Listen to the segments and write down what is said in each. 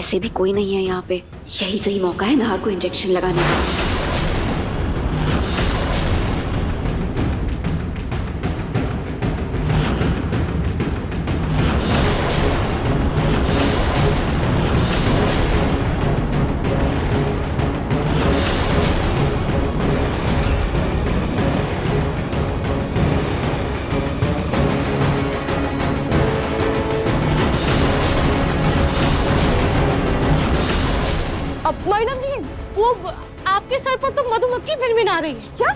वैसे भी कोई नहीं है यहाँ पे, यही सही मौका है नाहर को इंजेक्शन लगाने का। मैडम जी, वो आपके सर पर तो मधुमक्खी भिनभिना रही है। क्या?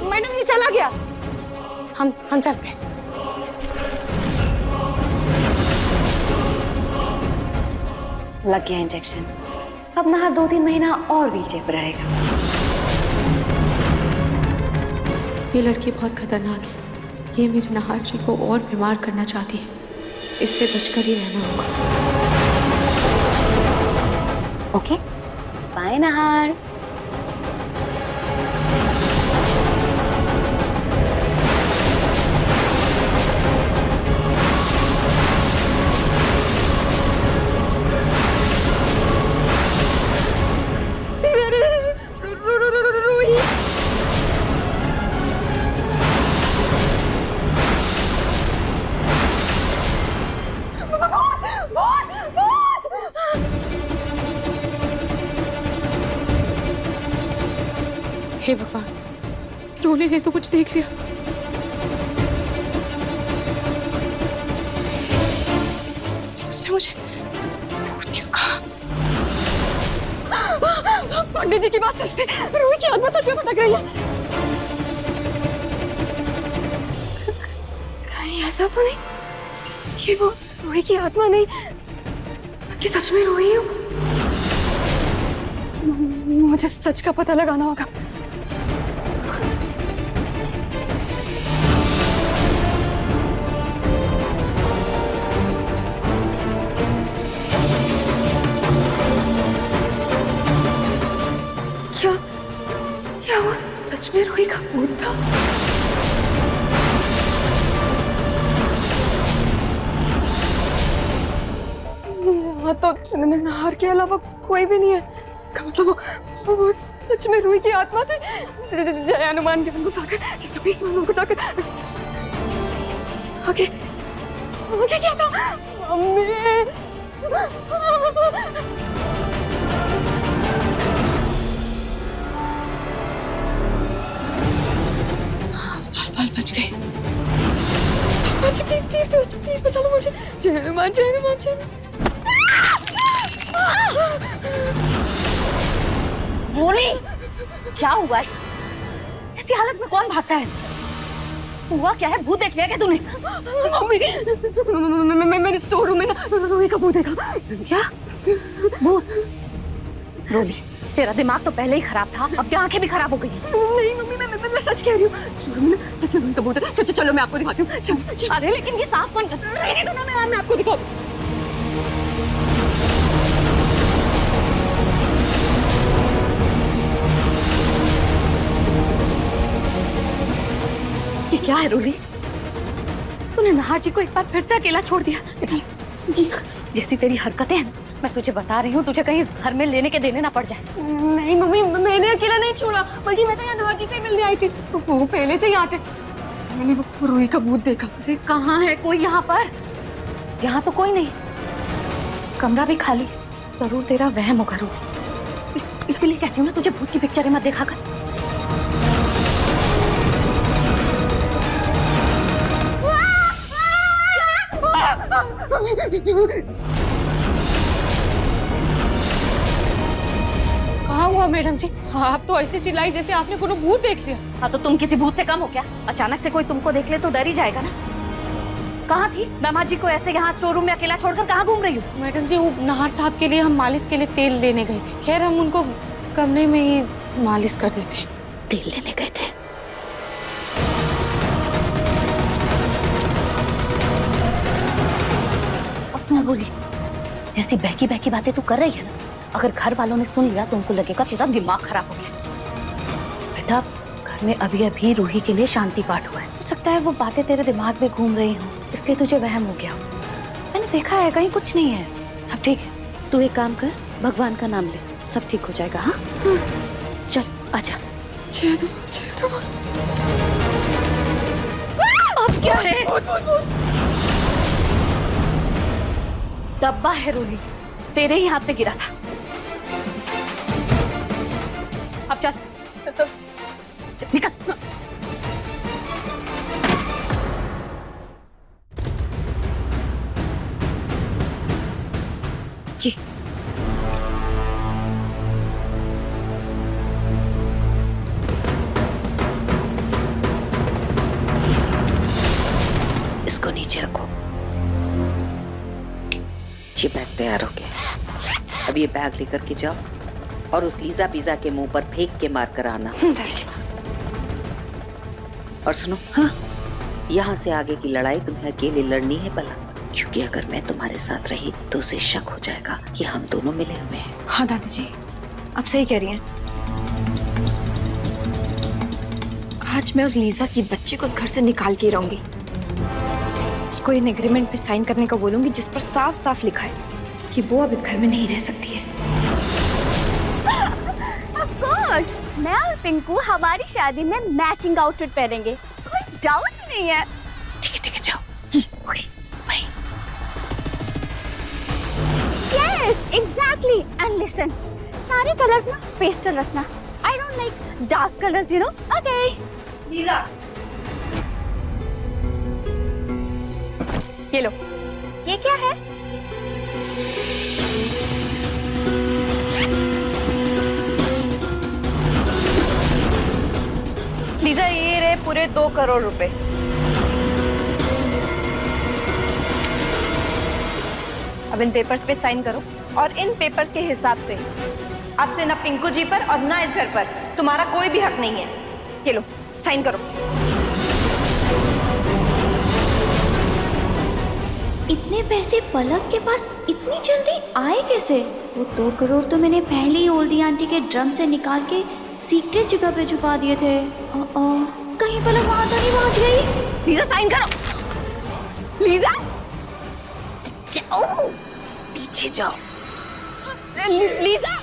मैडम ये चला गया। हम चलते हैं। लग गया इंजेक्शन। अब नाहर 2-3 महीना और व्हीलचेयर पर रहेगा। ये लड़की बहुत खतरनाक है। ये मेरे नाहर जी को और बीमार करना चाहती है। इससे बचकर ही रहना होगा। Okay, bye Nahar. हे भगवान, रोली ने तो कुछ देख लिया। उसने मुझे भूत क्यों कहा? पंडित जी की बात सच थी। रूही की आत्मा सच में भटक रही है। कहीं ऐसा तो नहीं कि वो रूही की आत्मा नहीं कि सच में रूही हूँ? मुझे सच का पता लगाना होगा। क्या वो सच में रूही का भूत था? यहाँ तो नाहर के अलावा कोई भी नहीं है। इसका मतलब वो सच में रूही की आत्मा थी। जय हनुमान ज्ञान को जाकर, जय विष्णु को जाकर आगे क्या था? मम्मी, बाल बच गए। अच्छा प्लीज प्लीज प्लीज प्लीज बचा लो मुझे। जय हनुमान जय हनुमान जय हनुमान। रोली, क्या हुआ है? ऐसी हालत में कौन भागता है? हुआ क्या है? भूत देख लिया क्या तूने? मम्मी, मैंने स्टोर रूम में ना रूही का भूत देखा। क्या भूत? रोली, तेरा दिमाग तो पहले ही खराब था, अब क्या आंखें भी खराब हो गई हैं। नहीं मम्मी, मैं सच कह रही हूँ। स्टोर रूम में सच में रूही का भूत है। चलो मैं आपको दिखाती हूँ। अरे लेकिन ये साफ कौन? रहने दो ना, मैं आपको दिखाऊँ। ये क्या है रोली? तूने नाहर जी को एक बार फिर से अकेला छोड़ दिया। इधर जैसी तेरी हरकतें हैं, मैं तुझे बता रही हूँ, तुझे कहीं इस घर में लेने के देने ना पड़ जाए। नहीं मम्मी, मैंने अकेला नहीं छोड़ा, बल्कि मैं तो यहाँ नाहर जी से मिलने आई थी। वो पहले से ही आते। मैंने वो रूही का भूत देखा। अरे कहाँ है कोई यहाँ पर? यहाँ तो कोई नहीं, कमरा भी खाली। जरूर तेरा वहम होगा रोली, इसीलिए कहती हूँ ना तुझे भूत की पिक्चरें मत देखा कर। कहाँ हुआ मैडम जी? आप तो ऐसे चिल्लाई जैसे आपने कोनो भूत देख लिया। हाँ तो तुम किसी भूत से कम हो क्या? अचानक से कोई तुमको देख ले तो डर ही जाएगा ना। कहाँ थी दामाद जी को ऐसे यहाँ स्टोर रूम में अकेला छोड़कर? कहाँ घूम रही हो? मैडम जी, वो नाहर साहब के लिए हम मालिश के लिए तेल लेने गए थे। खैर हम उनको कमरे में ही मालिश कर देते। तेल लेने गए थे? बोली। जैसी बहकी बहकी बातें तू कर रही है ना, अगर घर वालों ने सुन लिया तो उनको लगेगा तेरा दिमाग खराब हो गया। बेटा, घर में अभी अभी रूही के लिए शांति पाठ हुआ है, हो सकता है वो बातें तेरे दिमाग में घूम रही हों, इसलिए तुझे वहम हो गया। मैंने देखा है, कहीं कुछ नहीं है, सब ठीक है। तू एक काम कर, भगवान का नाम ले, सब ठीक हो जाएगा। हाँ चल आजा। अब क्या है? डब्बा है रूही, तेरे ही हाथ से गिरा था। अब चल निकल। ये इसको नीचे रखो। ये बैग तैयार हो गया। अब ये बैग लेकर के जाओ और उस लीजा पिज़्ज़ा के मुंह पर फेंक के मार कर आना। और सुनो, हाँ, यहाँ से आगे की लड़ाई तुम्हें अकेले लड़नी है भला, क्योंकि अगर मैं तुम्हारे साथ रही तो उसे शक हो जाएगा कि हम दोनों मिले हुए हैं। हाँ दादी जी, आप सही कह रही हैं। आज मैं उस लीजा की बच्ची को उस घर से निकाल के रहूंगी। उसको इन एग्रीमेंट पे साइन करने का बोलूंगी जिस पर साफ साफ लिखा है कि वो अब इस घर में नहीं रह सकती है। Of course, मैं और पिंकू हमारी शादी में मैचिंग आउटफिट पहनेंगे, कोई डाउट ही नहीं है। ठीक है, जाओ। Okay, bye. Yes, exactly. And listen, सारे कलर्स ना पेस्टल रखना। I don't like dark colors, you know. Okay. Lisa, ये लो। ये क्या है? लीजा, ये रहे पूरे 2 करोड़ रुपए। अब इन पेपर्स पे साइन करो और इन पेपर्स के हिसाब से आपसे ना पिंकू जी पर और ना इस घर पर तुम्हारा कोई भी हक नहीं है। ये लो, साइन करो। इतने पैसे पलक के पास इतनी जल्दी आए कैसे? वो 2 करोड़ तो मैंने पहले ही ओल्डी आंटी के ड्रम से निकाल के सीक्रेट जगह पे छुपा दिए थे। कहीं पलक वहां तो नहीं पहुंच गई? लीजा, साइन करो। लीजा, जाओ, पीछे जाओ। लीजा,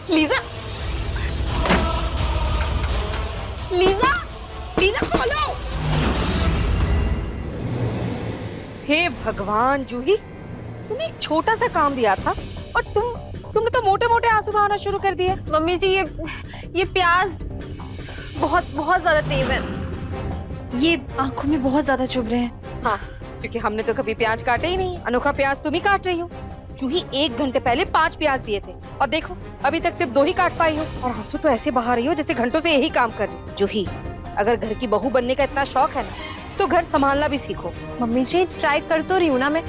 लीजा, लीजा, लीजा खोलो। हे भगवान जूही, तुम्हें एक छोटा सा काम दिया था और तुमने तो मोटे मोटे आंसू बहाना शुरू कर दिए। मम्मी जी, ये प्याज बहुत ज्यादा तेज है। ये आंखों में बहुत ज्यादा चुभ रहे हैं। हाँ, क्योंकि हमने तो कभी प्याज काटे ही नहीं। अनोखा प्याज तुम ही काट रही हो। जूही, 1 घंटे पहले 5 प्याज दिए थे और देखो अभी तक सिर्फ 2 ही काट पाई हो, और आंसू तो ऐसे बहा रही हो जैसे घंटों से यही काम कर रही हो। जूही, अगर घर की बहू बनने का इतना शौक है ना, तो घर संभालना भी सीखो। मम्मी जी, ट्राई कर तो रही हूँ ना मैं।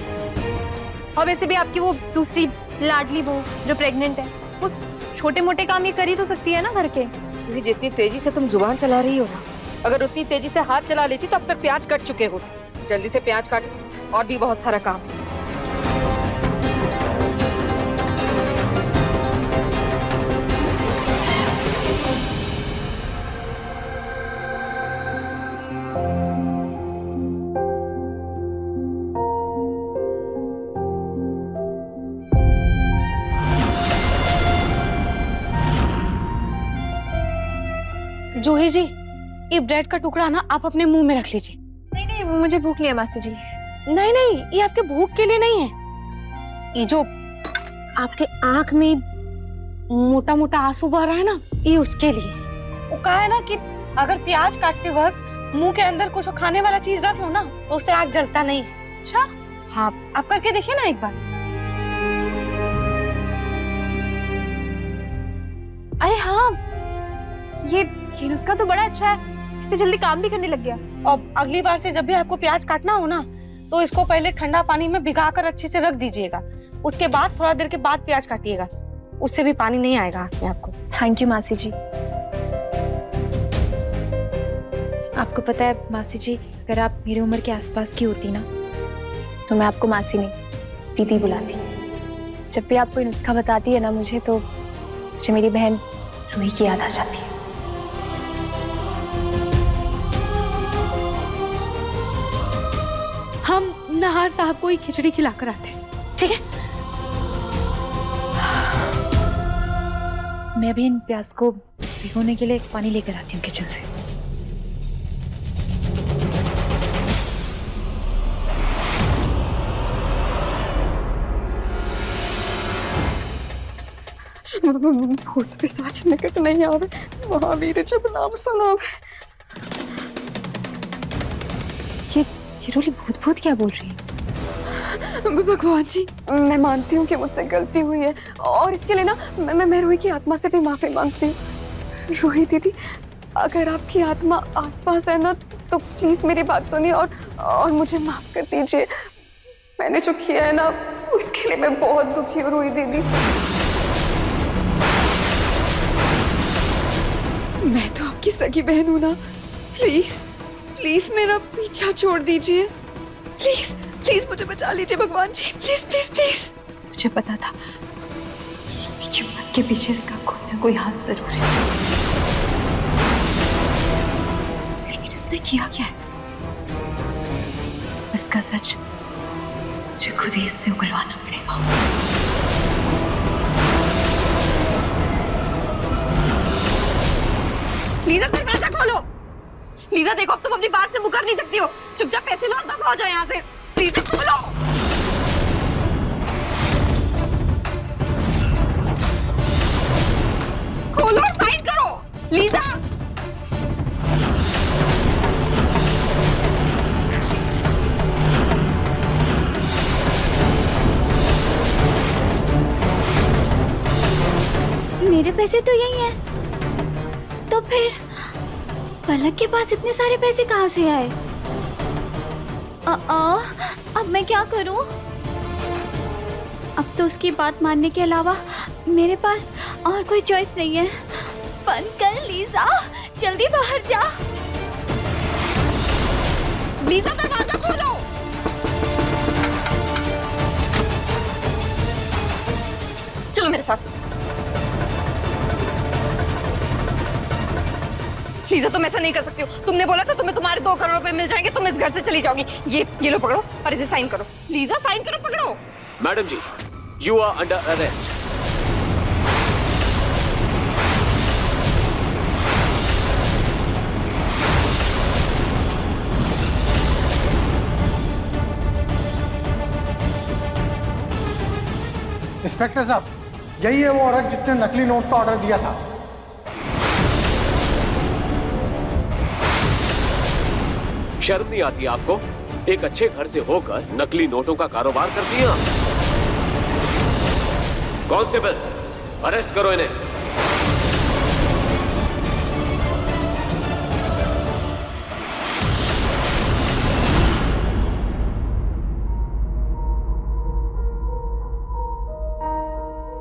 और वैसे भी आपकी वो दूसरी लाडली बहू जो प्रेग्नेंट है, वो छोटे मोटे काम ये कर ही तो सकती है ना घर के। जूही, जितनी तेजी से तुम जुबान चला रही हो ना, अगर उतनी तेजी से हाथ चला लेती तो अब तक प्याज कट चुके होते। जल्दी से प्याज काटो, और भी बहुत सारा काम है। जूही जी, ये ब्रेड का टुकड़ा ना आप अपने मुंह में रख लीजिए। नहीं, मुझे भूख नहीं है मासी जी। नहीं, ये आपके भूख के लिए नहीं है। ये जो आपके आंख में मोटा मोटा आंसू बह रहा है ना, ये उसके लिए। वो कहा है ना कि अगर प्याज काटते वक्त मुंह के अंदर कुछ खाने वाला चीज रख लो ना, तो उससे आंख जलता नहीं। अच्छा, हाँ, आप करके देखिए ना एक बार। अरे हाँ, ये नुस्खा तो बड़ा अच्छा है, तो जल्दी काम भी करने लग गया। और अगली बार से जब भी आपको प्याज काटना हो ना, तो इसको पहले ठंडा पानी में भिगाकर अच्छे से रख दीजिएगा। उसके बाद थोड़ा देर के बाद प्याज काटिएगा, उससे भी पानी नहीं आएगा हाथ में आपको। थैंक यू मासी जी। आपको पता है मासी जी, अगर आप मेरी उम्र के आसपास की होती ना तो मैं आपको मासी नहीं दीदी बुलाती। जब भी आप कोई नुस्खा बताती है ना मुझे, तो मुझे मेरी बहन रूही की याद आ जाती है। हम नहार साहब को ही खिचड़ी खिलाकर आते हैं, ठीक है? मैं भी इन प्याज को भिगोने के लिए पानी लेकर आती हूँ किचन से। भूत पिशाच निकट नहीं आवे, महावीर जब नाम सुनावे। ये रोली भूत भूत क्या बोल रही है? भगवान जी, मैं मानती हूँ कि मुझसे गलती हुई है और इसके लिए ना मैं रूही की आत्मा से भी माफी मांगती हूँ। रूही दीदी, अगर आपकी आत्मा आसपास है ना तो प्लीज मेरी बात सुनिए और मुझे माफ कर दीजिए। मैंने जो किया है ना उसके लिए मैं बहुत दुखी हूँ रूही दीदी। मैं तो आपकी सगी बहन हूं ना, प्लीज प्लीज मेरा पीछा छोड़ दीजिए। प्लीज प्लीज मुझे बचा लीजिए भगवान जी, प्लीज प्लीज प्लीज। मुझे पता था रूही की मौत के पीछे इसका कोई ना कोई हाथ जरूर है, लेकिन इसने किया क्या है? इसका सच मुझे खुद ही इससे उगलवाना पड़ेगा। लीजा, दरवाजा खोलो। लीजा देखो, अब तुम अपनी बात से मुकर नहीं सकती हो। चुपचाप पैसे लो और दफा हो जाओ यहाँ से। लीजा खोलो। खोलो और साइन करो। लीजा, मेरे पैसे तो यही हैं। तो फिर पलक के पास इतने सारे पैसे कहाँ से आए? अब मैं क्या करूं? अब तो उसकी बात मानने के अलावा मेरे पास और कोई चॉइस नहीं है। बंद कर लीजा, जल्दी बाहर जा। लीजा दरवाजा खोलो। चलो मेरे साथ। लीजा, तुम ऐसा नहीं कर सकती हो। तुमने बोला था तुम्हें तुम्हारे 2 करोड़ रुपए मिल जाएंगे, तुम इस घर से चली जाओगी। ये लो पकड़ो और इसे साइन करो। लीजा साइन करो, पकड़ो। Madam ji, you are under arrest. Inspector साहब, यही है वो औरत जिसने नकली नोट का ऑर्डर दिया था। शर्म नहीं आती आपको? एक अच्छे घर से होकर नकली नोटों का कारोबार करती हैं आप? कांस्टेबल, अरेस्ट करो इन्हें।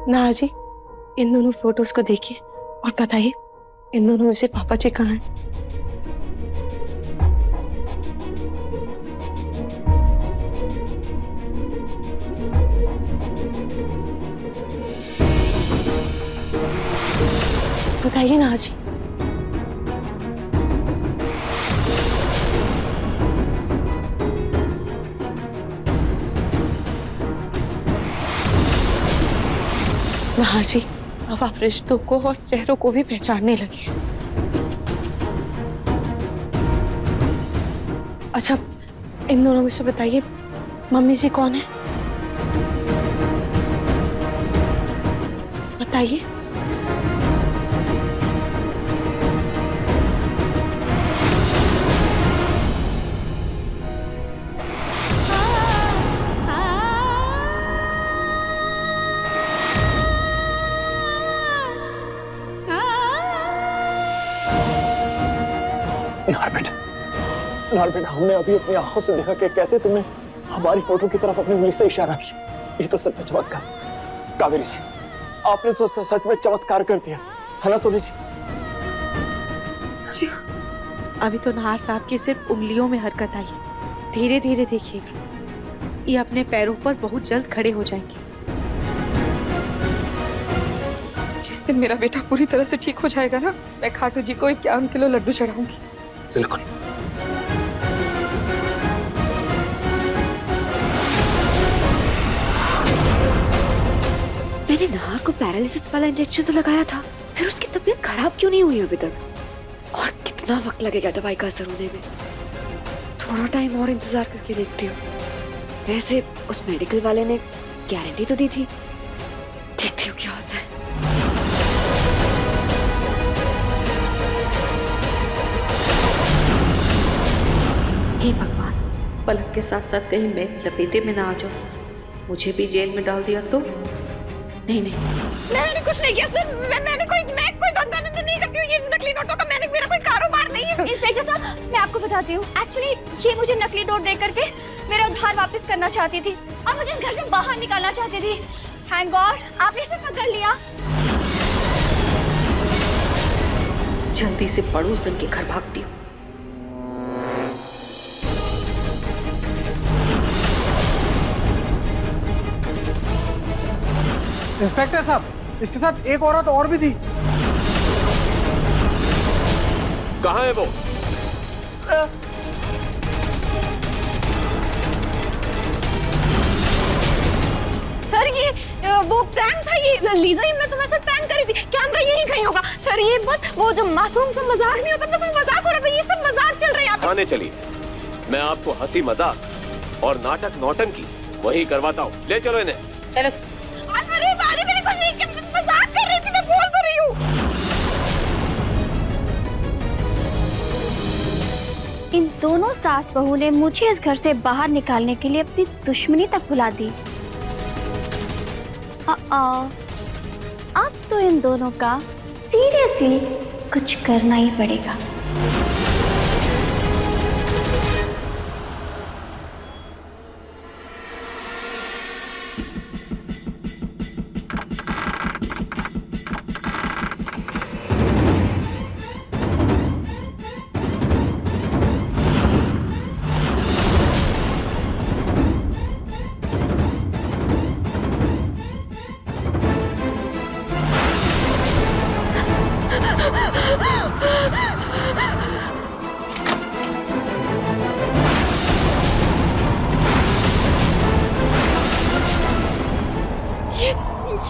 ना जी, इन दोनों फोटोज को देखिए और बताइए इन दोनों में से पापा जी कहाँ हैं? बताइए ना जी। हाँ जी, अब आप रिश्तों को और चेहरों को भी पहचानने लगे हैं। अच्छा, इन दोनों में से बताइए मम्मी जी कौन है? बताइए। नार बेटा, हमने अभी अपनी आंखों से देखा कि कैसे तुमने हमारी फोटो की तरफ अपनी उंगली से इशारा किया। ये तो सच में चमत्कार। कावेरी जी, आपने तो सच में चमत्कार कर दिया, है ना सोनी जी? जी, अभी तो नाहर साहब की सिर्फ उंगलियों में हरकत आई है, धीरे धीरे देखिएगा, ये अपने पैरों पर बहुत जल्द खड़े हो जाएंगे। जिस दिन मेरा बेटा पूरी तरह से ठीक हो जाएगा ना, मैं खाटू जी को 51 किलो लड्डू चढ़ाऊंगी। बिल्कुल। मैंने नाहर को पैरालिसिस वाला इंजेक्शन तो लगाया था, फिर उसकी तबीयत खराब क्यों नहीं हुई अभी तक? और कितना वक्त लगेगा दवाई का असर होने में? थोड़ा टाइम और इंतजार करके देखती हूँ। वैसे उस मेडिकल वाले ने गारंटी तो दी थी, देखती हूँ क्या होता है। हे भगवान, पलक के साथ साथ कहीं मैं लपेटे में ना आ जाऊं, मुझे भी जेल में डाल दिया तो? नहीं नहीं, मैंने कुछ नहीं किया सर, मैं कोई धंधा नहीं करती हूँ, ये नकली नोटों का मेरा कोई कारोबार नहीं है। इंस्पेक्टर साहब, मैं आपको बताती हूँ, एक्चुअली ये मुझे नकली नोट दे करके मेरा उधार वापस करना चाहती थी और मुझे इस घर से बाहर निकालना चाहती थी। थैंक गॉड आपने इसे पकड़ लिया। जल्दी से पड़ोसन के घर भागती हूँ। इंस्पेक्टर साहब, इसके साथ एक औरत और भी थी। कहाँ है वो? सर ये वो प्रैंक था, ये लीजा ही मैं तुम्हारे साथ प्रैंक करी थी, कैमरा यही कहीं होगा। सर ये वो जो मासूम सा मजाक नहीं होता, बस वो मजाक हो रहा था, ये सब मजाक चल रहा है। थाने चलिए, मैं आपको हंसी मजाक और नाटक नौटंकी वही करवाता हूँ। ले चलो इन्हें। चलो। अरे मैंने कुछ नहीं किया, मजाक कर रही थी, मैं बोल तो रही हूँ। इन दोनों सास बहू ने मुझे इस घर से बाहर निकालने के लिए अपनी दुश्मनी तक भुला दी। अब तो इन दोनों का सीरियसली कुछ करना ही पड़ेगा।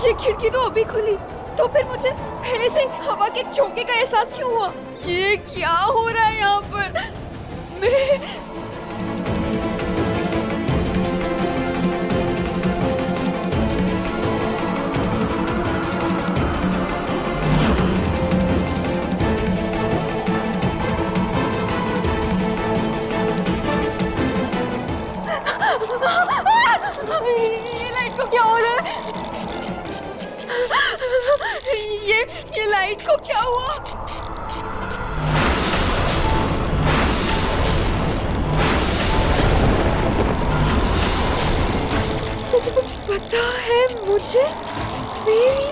ये खिड़की तो अभी खुली, तो फिर मुझे पहले से हवा के झोंके का एहसास क्यों हुआ? ये क्या हो रहा है यहाँ पर? ये लाइट को क्या हो रहा है? ये लाइट को क्या हुआ? पता है मुझे मेरी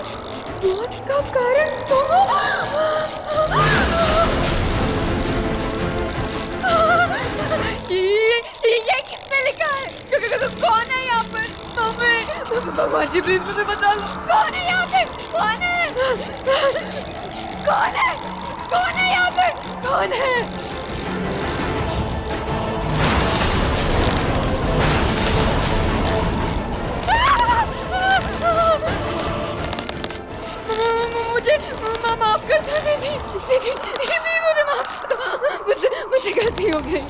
मौत का कारण तो ये किसने लिखा है? कौन है यहाँ पर? भगवान जी प्लीज मुझे बता लो, कौन है यहाँ पे? कौन है? कौन है? कौन है यहाँ पे? कौन है? मुझे माफ कर दो दीदी, प्लीज मुझे माफ कर दो, मुझसे गलती हो गई।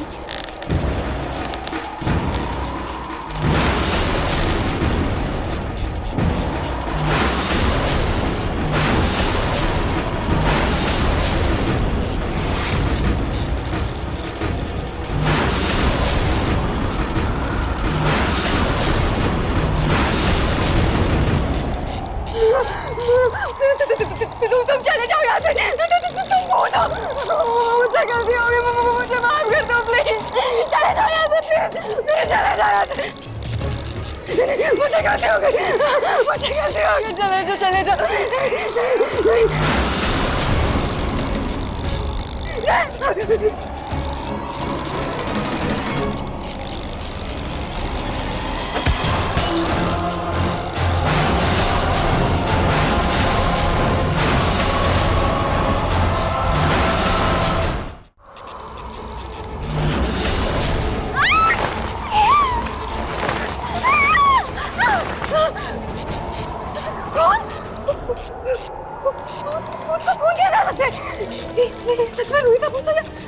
तुम चले जाओ यहाँ से, तुम बोलो, मुझसे गलती हो गई, मुझे माफ कर दो प्लीज, चले जाओ यहाँ से, चले जाओ यहाँ से, मुझे गलती हो गई, चले जाओ।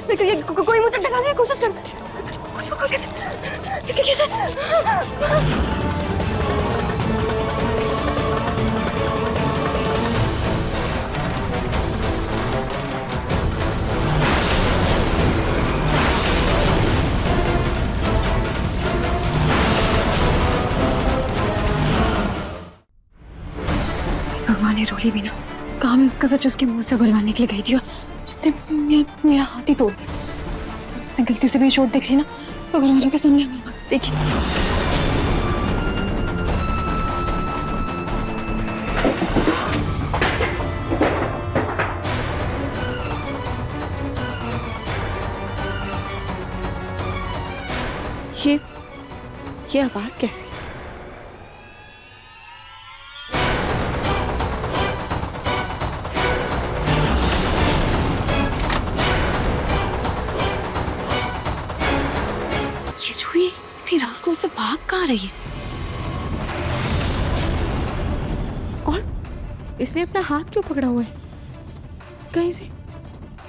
कोई मुझे डराने की कोशिश कर कैसे भगवान, ये रोली भी ना, कहा मैं उसका सच उसके मुंह से बुलवाने के लिए गई थी और उसने मेरा हाथ ही तोड़ दिया। उसने गलती से भी चोट देख ली ना तो घर वालों के सामने हमें देखिए। ये आवाज कैसी? ये जूही इतनी रात को इसे भाग कहाँ रही है? और इसने अपना हाथ क्यों पकड़ा हुआ है? कहीं से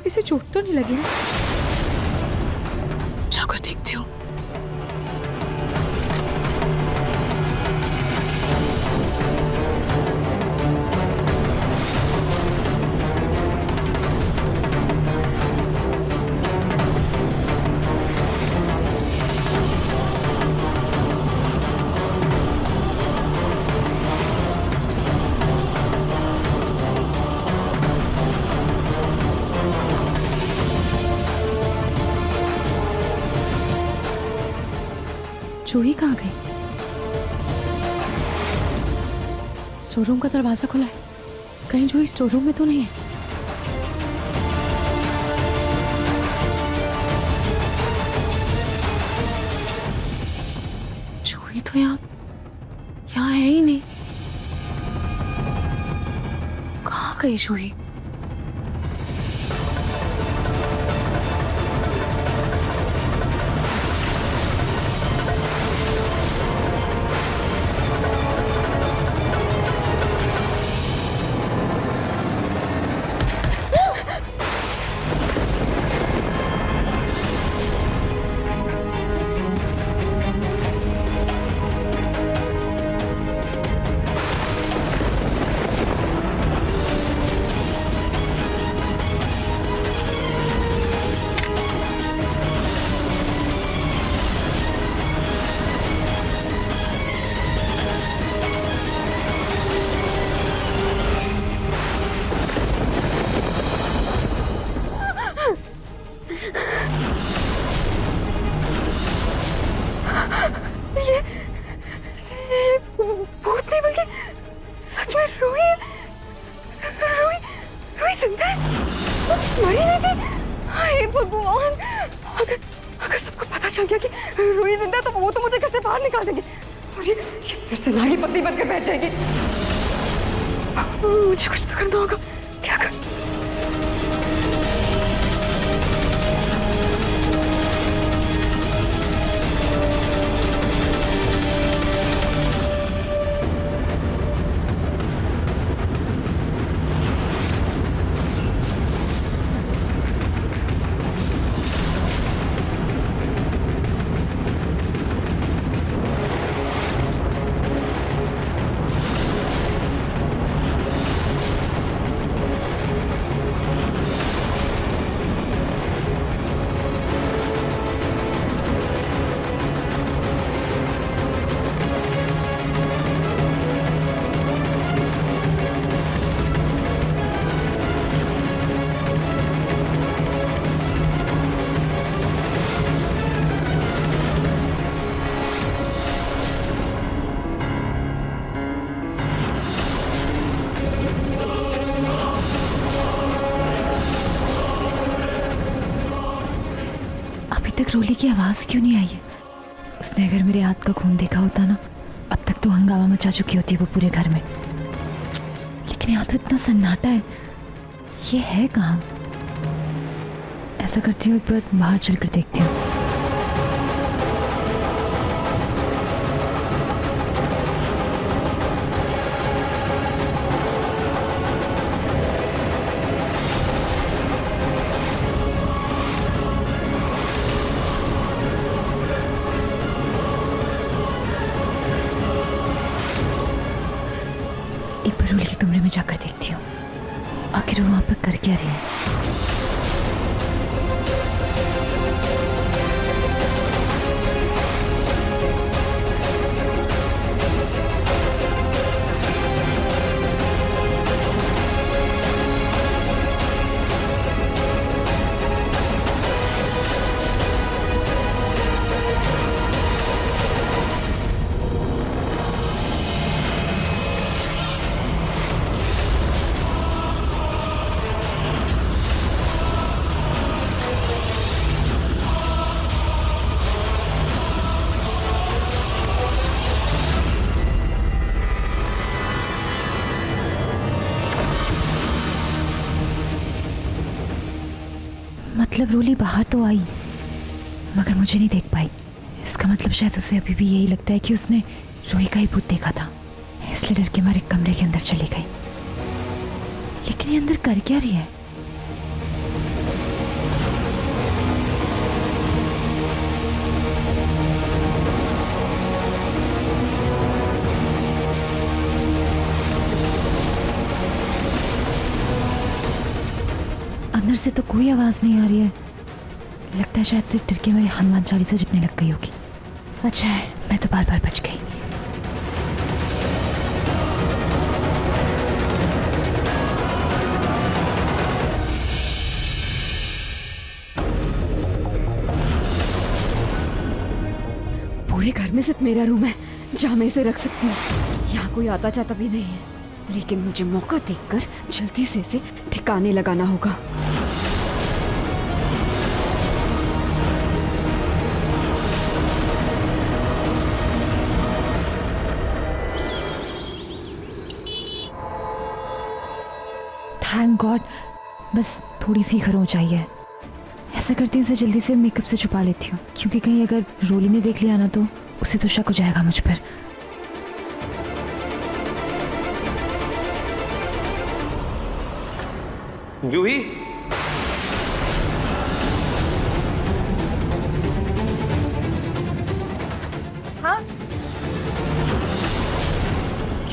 इसे चोट तो नहीं लगी ना? जाकर देखती हूँ। जूही कहाँ गई? स्टोर रूम का दरवाजा खुला है, कहीं जूही स्टोर रूम में तो नहीं है? जूही तो यहाँ है ही नहीं। कहाँ गई जूही? मरी नहीं थी? हाय भगवान, अगर सबको पता चल गया कि रूही जिंदा है तो वो तो मुझे घर से बाहर निकाल देंगे और ये फिर से नागी पत्नी बनकर बैठ जाएगी। मुझे कुछ तो करना होगा। क्या कर? तक रोली की आवाज़ क्यों नहीं आई है? उसने अगर मेरे हाथ का खून देखा होता ना, अब तक तो हंगामा मचा चुकी होती वो पूरे घर में। लेकिन यहाँ तो इतना सन्नाटा है, ये है कहाँ? ऐसा करती हूँ, एक बार बाहर चलकर देखती हूँ। अभी रोली के कमरे में जाकर देखती हूँ आखिर वो वहां पर कर क्या रही है। मतलब रोली बाहर तो आई मगर मुझे नहीं देख पाई। इसका मतलब शायद उसे अभी भी यही लगता है कि उसने रोही का ही भूत देखा था, इसलिए डर के मारे कमरे के अंदर चली गई। लेकिन ये अंदर कर क्या रही है? अंदर से तो कोई आवाज नहीं आ रही है। लगता है शायद सिर्फ डर के मारे हनुमान चालीसा जपने लग गई होगी। अच्छा है मैं तो बार बार बच गई। पूरे घर में सिर्फ मेरा रूम है जहाँ मैं इसे रख सकती हूँ। यहाँ कोई आता जाता भी नहीं है, लेकिन मुझे मौका देखकर जल्दी से इसे ठिकाने लगाना होगा। थैंक गॉड, बस थोड़ी सी खरोंच आई है। ऐसा करती हूँ इसे जल्दी से मेकअप से छुपा लेती हूँ, क्योंकि कहीं अगर रोली ने देख लिया ना तो उसे तो शक हो जाएगा मुझ पर। जूही, हाँ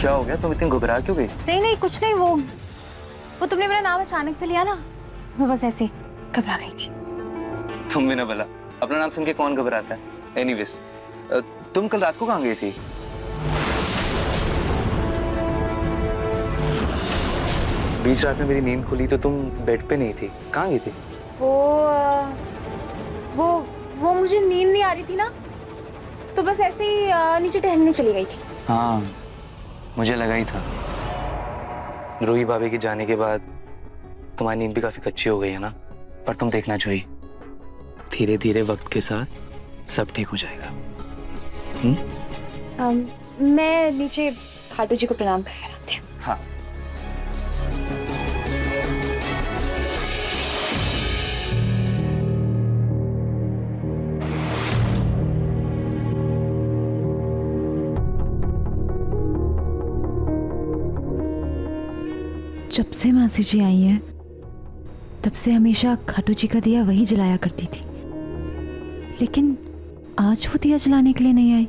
क्या हो गया? तुम इतनी घबरा क्यों गई? नहीं नहीं कुछ नहीं, वो तुमने मेरा नाम अचानक से लिया ना तो बस ऐसे घबरा गई थी। तुम भी ना भला, अपना नाम सुन के कौन घबराता है? एनीवेज, तुम कल रात को कहाँ गई थी? बीच रात में मेरी नींद खुली तो तुम बेड पे नहीं थी, कहाँ गई थी? वो मुझे नींद नहीं आ रही थी ना, तो बस ऐसे ही नीचे टहलने चली गई थी। हाँ, मुझे लगा ही था। रूही भाभी के जाने के बाद तुम्हारी नींद भी काफी कच्ची हो गई है ना। पर तुम देखना जूही, धीरे धीरे वक्त के साथ सब ठीक हो जाएगा। मैं नीचे खाटू जी को प्रणाम कर आती हूँ। हाँ। जब से मासी जी आई हैं तब से हमेशा खाटू जी का दिया वही जलाया करती थी, लेकिन आज वो दिया जलाने के लिए नहीं आई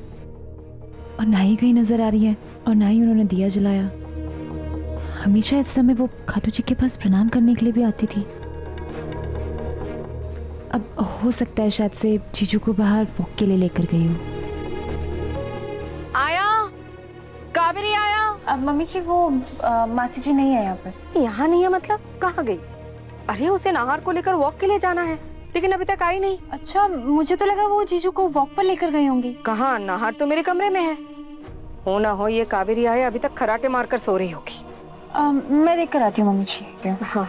और ना ही कहीं नजर आ रही है और ना ही उन्होंने दिया जलाया। हमेशा इस समय वो खाटू जी के पास प्रणाम करने के लिए भी आती थी। अब हो सकता है शायद से जीजू को बाहर वॉक के लिए लेकर गई हो। आया कावेरी आया। अब मम्मी जी वो मासी जी नहीं है यहाँ पर। यहाँ नहीं है मतलब कहाँ गई? अरे उसे नाहर को लेकर वॉक के लिए जाना है, लेकिन अभी तक आई नहीं। अच्छा, मुझे तो लगा वो जीजू को वॉक पर लेकर गई होंगी। कहाँ, नाहर तो मेरे कमरे में है। हो ना हो ये कावेरी आए अभी तक खराटे मारकर सो रही होगी। मैं देख कर आती हूँ मम्मी जी। हाँ।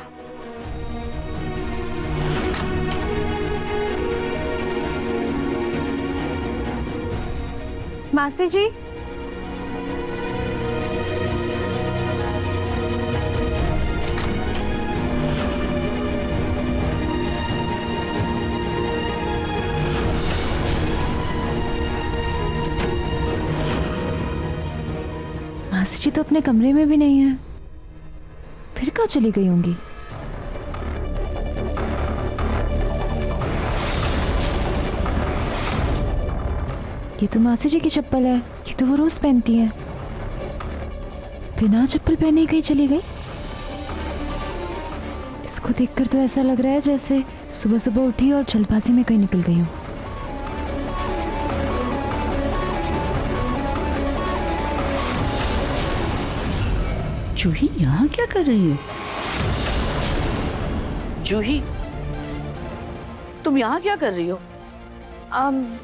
मासी जी, मासी जी तो अपने कमरे में भी नहीं है, फिर कहाँ चली गई होंगी? ये तो मासी जी की चप्पल है, ये तो वो रोज पहनती है। बिना चप्पल पहने ही कहीं चली गई। इसको देखकर तो ऐसा लग रहा है जैसे सुबह सुबह उठी और जल्दबाजी में कहीं निकल गई हूँ। जूही यहाँ क्या कर रही है? जूही, तुम यहाँ क्या कर रही हो?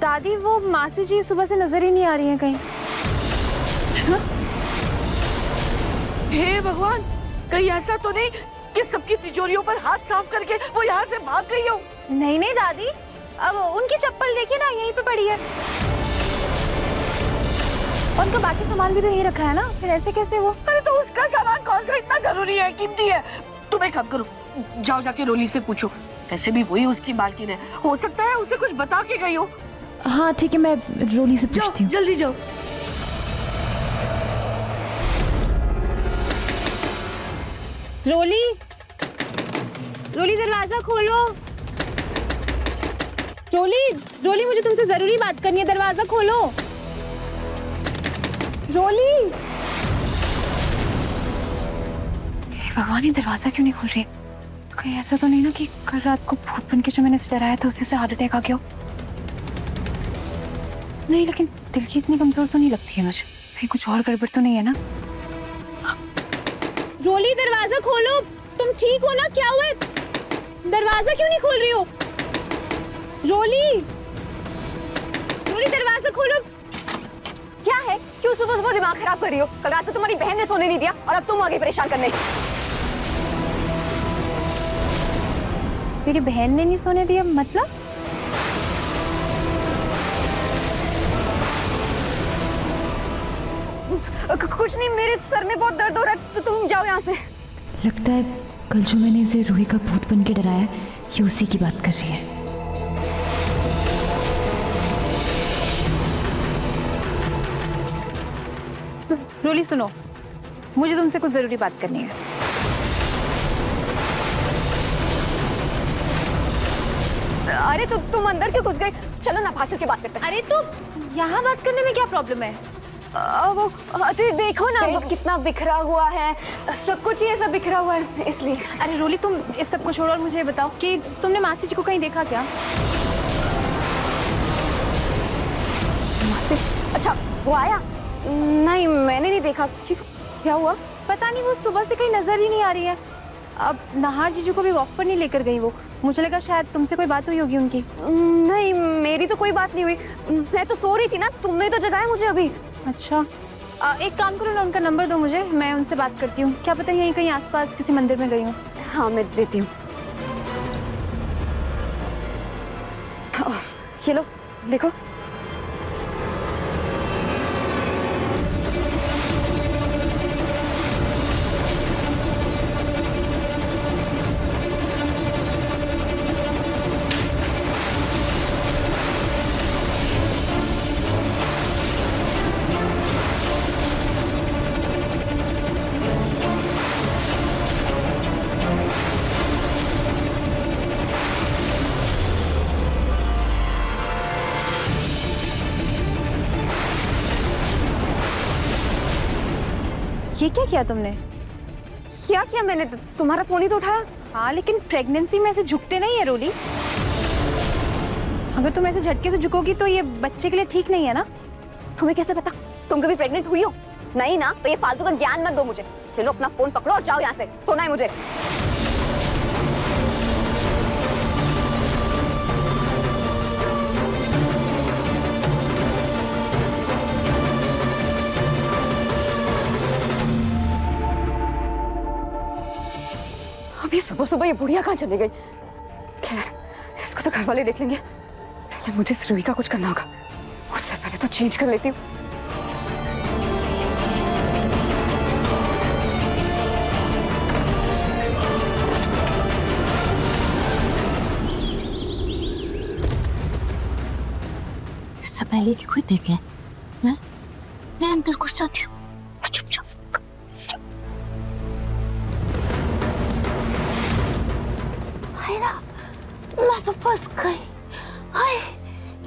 दादी वो मासी जी सुबह से नजर ही नहीं आ रही हैं कहीं। हे भगवान, कहीं ऐसा तो नहीं कि सबकी तिजोरियों पर हाथ साफ करके वो यहाँ से भाग गई हो? नहीं नहीं दादी, अब उनकी चप्पल देखिए ना, यहीं पे पड़ी है। और उनका बाकी सामान भी तो यहीं रखा है ना, फिर ऐसे कैसे वो? अरे तो उसका सामान कौन सा इतना जरूरी है, कीमती है? तुम एक काम करो, जाओ जाके रोली से पूछो। वैसे भी वही उसकी मालकिन है, हो सकता है उसे कुछ बता के गई हो। हाँ ठीक है, मैं रोली से पूछती हूँ। जल्दी जाओ। रोली, रोली दरवाजा खोलो। रोली, रोली मुझे तुमसे जरूरी बात करनी है, दरवाजा खोलो। रोली, भगवान ये दरवाजा क्यों नहीं खुल रही? कहीं ऐसा तो नहीं ना कि कल रात को भूत बन के जो मैंने इसे डराया था उसी से हार्ट अटैक आ गया हो? नहीं, लेकिन दिल की इतनी कमजोर तो नहीं लगती है मुझे, कहीं कुछ और गड़बड़ तो नहीं है ना? रोली दरवाजा खोलो, तुम ठीक हो ना? क्या हुआ है? दरवाजा क्यों नहीं खोल रही हो? रोली, रोली दरवाजा खोलो। क्या है? क्यों सुबह सुबह दिमाग खराब कर रही हो? कल रात को तुम्हारी बहन ने सोने नहीं दिया और अब तुम आ गई परेशान करने। मेरी बहन ने नहीं सोने दिया मतलब? कुछ नहीं, मेरे सर में बहुत दर्द हो रहा है, तो तुम जाओ यहाँ से। लगता है कल जो मैंने इसे रूही का भूत बन के डराया, ये उसी की बात कर रही है। रोली सुनो, मुझे तुमसे कुछ जरूरी बात करनी है। अरे तो तुम अंदर क्यों घुस गई? चलो ना भाषण की बात करते हैं। अरे तो यहाँ बात करने में क्या प्रॉब्लम है? वो देखो ना कितना बिखरा हुआ है, सब कुछ ये सब बिखरा हुआ है इसलिए। अरे रोली तुम इस सब को छोड़ो और मुझे बताओ कि तुमने मासी जी को कहीं देखा क्या? मासी? अच्छा वो आया? नहीं मैंने नहीं देखा। क्यों, क्या हुआ? पता नहीं, वो सुबह से कहीं नजर ही नहीं आ रही है। अब नाहार जीजू को भी वॉक पर नहीं लेकर गई वो, मुझे लगा शायद तुमसे कोई बात हुई होगी उनकी। नहीं मेरी तो कोई बात नहीं हुई, मैं तो सो रही थी ना, तुमने तो जगाया मुझे अभी। अच्छा एक काम करो ना, उनका नंबर दो मुझे, मैं उनसे बात करती हूँ। क्या पता यहीं कहीं आसपास किसी मंदिर में गई हूँ। हाँ मैं देती हूँ। ये लो देखो। ये क्या किया तुमने? क्या किया मैंने? तुम्हारा फोन ही तो उठाया। हाँ लेकिन प्रेगनेंसी में ऐसे झुकते नहीं है रोली, अगर तुम ऐसे झटके से झुकोगी तो ये बच्चे के लिए ठीक नहीं है ना। तुम्हें कैसे पता? तुम कभी प्रेग्नेंट हुई हो? नहीं ना, तो ये फालतू का ज्ञान मत दो मुझे। चलो अपना फोन पकड़ो और जाओ यहाँ से, सोना है मुझे। अभी सुबह सुबह ये बुढ़िया कहाँ चली गई? खैर इसको तो घर वाले देख लेंगे, पहले मुझे इस रूही का कुछ करना होगा। उससे पहले तो चेंज कर लेती हूँ। इससे पहले कि कोई देखे मैं अंदर घुस जाती हूँ। चुपचाप मैं तो फंस गई। हाय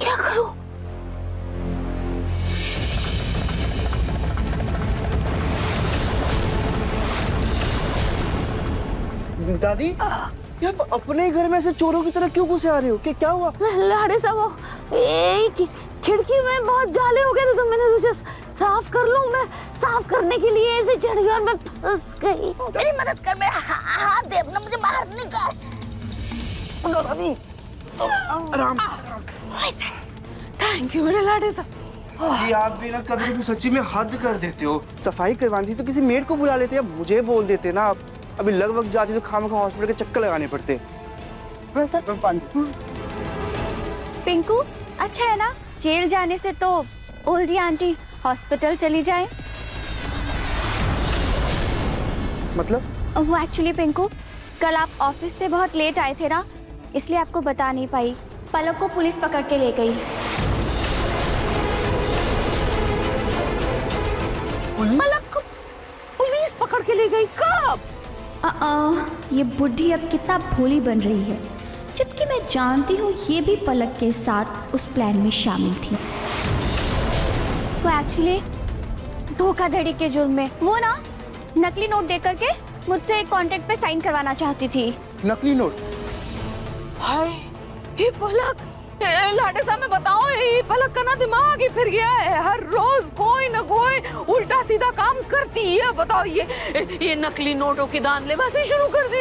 क्या करूं? दादी ये आप अपने घर में ऐसे चोरों की तरह क्यों घुसे आ रहे हो? क्या हुआ? लाड़े साहब खिड़की में बहुत जाले हो गए थे तो मैंने सोचा साफ कर लूं। मैं साफ करने के लिए ऐसे चढ़ गई और मैं फंस गई। मेरी मदद कर, मेरा हाथ दे अपना, मुझे बाहर निकाल। दादी आराम। थैंक यू मेरे लाड़े साहब। जी आप भी ना कभी कभी सच्ची में हद कर देते हो। सफाई करवानी थी तो किसी मेड को बुला लेते या मुझे बोल देते ना। आप अभी लग वक्त जाती तो खामखा हॉस्पिटल के चक्कर लगाने पड़ते। पिंकू, अच्छा है ना, जेल जाने से तो ओल्डी आंटी हॉस्पिटल चली जाए। मतलब? वो एक्चुअली पिंकू, कल आप ऑफिस से बहुत लेट आए थे ना, इसलिए आपको बता नहीं पाई। पलक को पुलिस पकड़ के ले गई। पलक को पुलिस पकड़ के ले गई? कब? ये बुढ़ी अब कितना भोली बन रही है, जबकि मैं जानती हूँ ये भी पलक के साथ उस प्लान में शामिल थी। वो एक्चुअली धोखाधड़ी के जुर्म में वो ना नकली नोट दे करके मुझसे एक कॉन्ट्रैक्ट पे साइन करवाना चाहती थी। नकली नोट? हाय ये पलक, लाडे साहब मैं बताऊं, ये पलक का ना दिमाग ही फिर गया है। हर रोज कोई ना कोई उल्टा सीधा काम करती है। बताओ ये नकली नोटों की दानलेबाजी शुरू कर दी,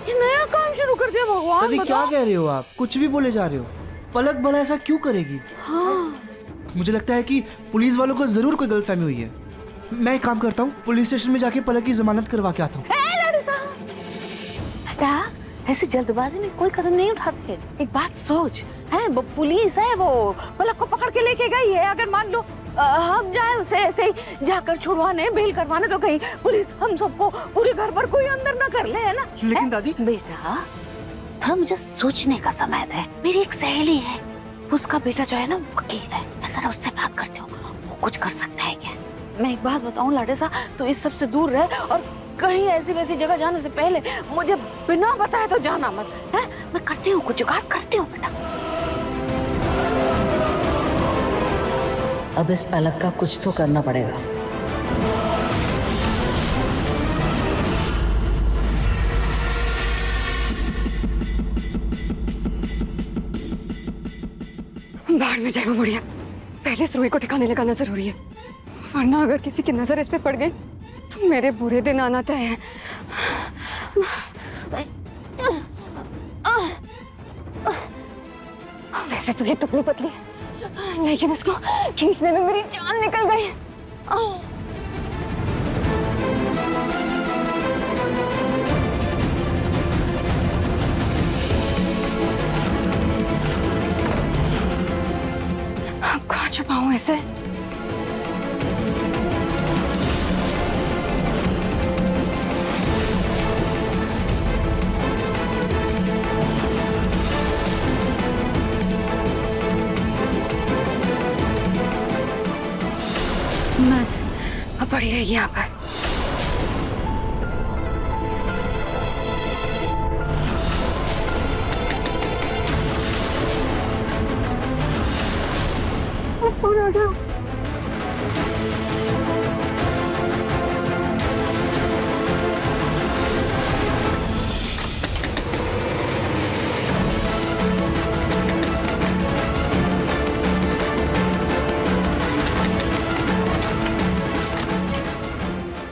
ये नया काम शुरू कर दिया। भगवान दादी क्या कह रहे हो आप? कुछ भी बोले जा रहे हो। पलक भला ऐसा क्यों करेगी? हाँ। मुझे लगता है कि पुलिस वालों को जरूर कोई गलतफहमी हुई है। मैं एक काम करता हूँ, पुलिस स्टेशन में जाके पलक की जमानत करवा के आता हूँ। लाडे साहब बेटा, ऐसी जल्दबाजी में कोई कदम नहीं उठाते। एक बात सोच, है वो पुलिस है, वो पलक को पकड़ के लेके गई है। अगर मान लो हम जाए उसे ऐसे ही जाकर छुड़वाने, बेल करवाने, तो कहीं पुलिस हम सबको पूरे घर पर कोई अंदर ना कर ले, है ना? लेकिन दादी बेटा थोड़ा मुझे सोचने का समय दे। मेरी एक सहेली है, उसका बेटा जो है ना वकील है, मैं जरा उससे बात करती हूँ, वो कुछ कर सकता है क्या? मैं एक बात बताऊं लाडे साहब, तो इस सब से दूर रहे और कहीं ऐसी वैसी जगह जाने से पहले मुझे बिना बताए तो जाना मत, है? मैं करती हूँ, कुछ जुगाड़ करती हूँ बेटा। अब इस पलक का कुछ तो करना पड़ेगा। बाहर में जाए वो बुढ़िया, पहले इस रूही को ठिकाने लगाना जरूरी है, वरना अगर किसी की नजर इस पे पड़ गई तो मेरे बुरे दिन आना तय है। वैसे तो ये दुबली पतली है, लेकिन इसको खींचने में मेरी जान निकल गई। अब कहाँ छुपाऊं इसे? बस अब पड़ी रहेगी यहाँ पर।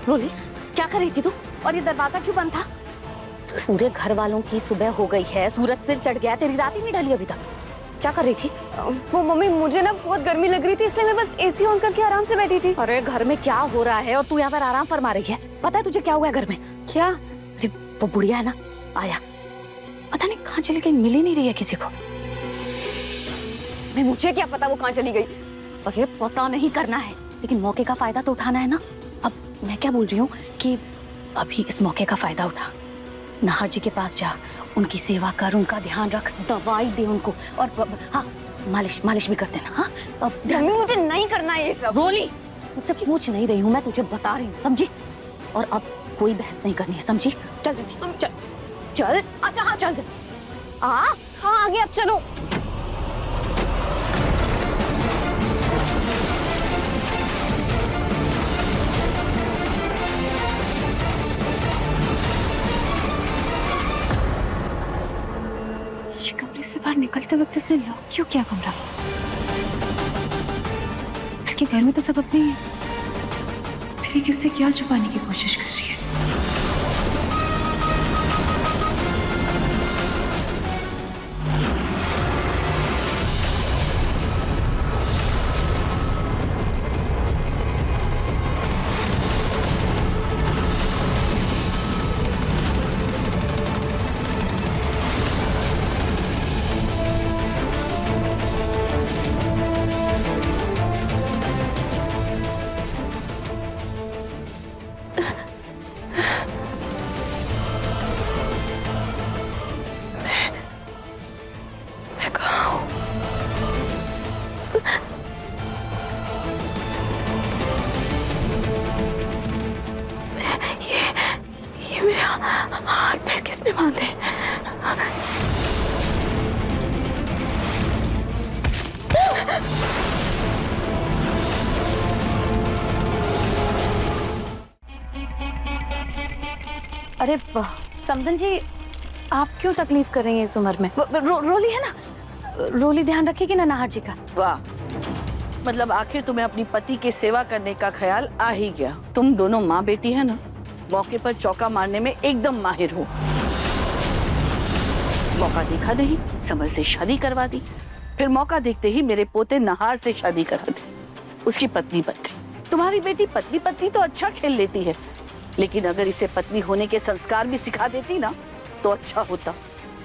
रोली क्या कर रही थी तू? और ये दरवाजा क्यों बंद था? पूरे घर वालों की सुबह हो गई है, सूरज सिर चढ़ गया, तेरी रात ही नहीं ढली अभी तक। क्या कर रही थी? वो मम्मी, मुझे ना बहुत गर्मी लग रही थी, इसलिए मैं बस एसी ऑन करके आराम से बैठी थी। अरे घर में क्या हो रहा है और तू यहाँ पर आराम फरमा रही है? पता है तुझे क्या हुआ है घर में? क्या? अरे वो बुढ़िया है ना, आया, पता नहीं कहाँ चली गई, मिल ही नहीं रही है किसी को। मैं मुझे क्या पता वो कहाँ चली गई? अरे पता नहीं करना है, लेकिन मौके का फायदा तो उठाना है ना। अब मैं क्या बोल रही हूँ कि अभी इस मौके का फायदा उठा, नाहर जी के पास जा, उनकी सेवा कर, उनका ध्यान रख, दवाई दे उनको, और हाँ मालिश भी कर देना। हाँ अब मम्मी मुझे नहीं करना है ये सब। रोली मुझसे पूछ नहीं रही हूँ मैं, तुझे बता रही हूँ, समझी? और अब कोई बहस नहीं करनी है, समझी? चल जल्दी चल चल। अच्छा हाँ चल जल्दी। हाँ आगे अब चलो। उसने लॉक क्यों किया कमरा? इसके घर में तो सब अपने ही हैं। फिर ये किससे क्या छुपाने की कोशिश कर रही है? ये मेरा हाथ पैर किसने बांधे? अरे समदन जी, आप क्यों तकलीफ कर रही हैं इस उम्र में? रोली है ना, रोली ध्यान रखेगी ना नाहर जी का। वाह, मतलब आखिर तुम्हें अपनी पति की सेवा करने का ख्याल आ ही गया। तुम दोनों माँ बेटी है ना, मौके पर चौका मारने में एकदम माहिर हो। मौका देखा नहीं, समर से शादी करवा दी, फिर मौका देखते ही मेरे पोते नहार से शादी करा दी, उसकी पत्नी बन गई। तुम्हारी बेटी पत्नी पत्नी तो अच्छा खेल लेती है, लेकिन अगर इसे पत्नी होने के संस्कार भी सिखा देती ना तो अच्छा होता।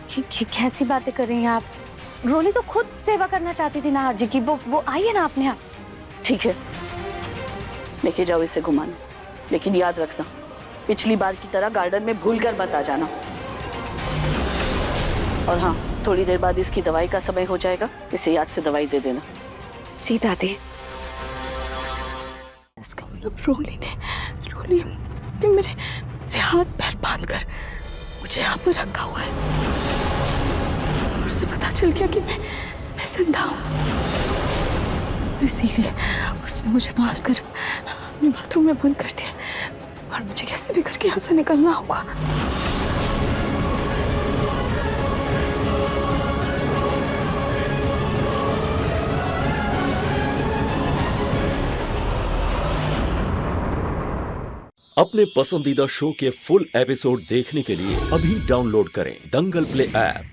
कैसी बातें कर रही हैं आप? रोली तो खुद सेवा करना चाहती थी नाहर जी की, वो आई है ना अपने यहाँ। ठीक है, लेके जाओ इसे घुमाने, लेकिन याद रखना पिछली बार की तरह गार्डन में भूलकर मत आ जाना। और हाँ, थोड़ी देर बाद इसकी दवाई का समय हो जाएगा, इसे याद से दवाई दे देना। जी दादी। इसका मतलब रोली ने मेरे हाथ पैर बांधकर मुझे यहाँ पर रखा हुआ है और उसे पता चल गया कि मैं जिंदा हूँ, इसीलिए उसने मुझे मारकर अपने बाथरूम में बंद कर दिया और मुझे कैसे भी करके यहाँ से निकलना होगा। अपने पसंदीदा शो के फुल एपिसोड देखने के लिए अभी डाउनलोड करें दंगल प्ले ऐप।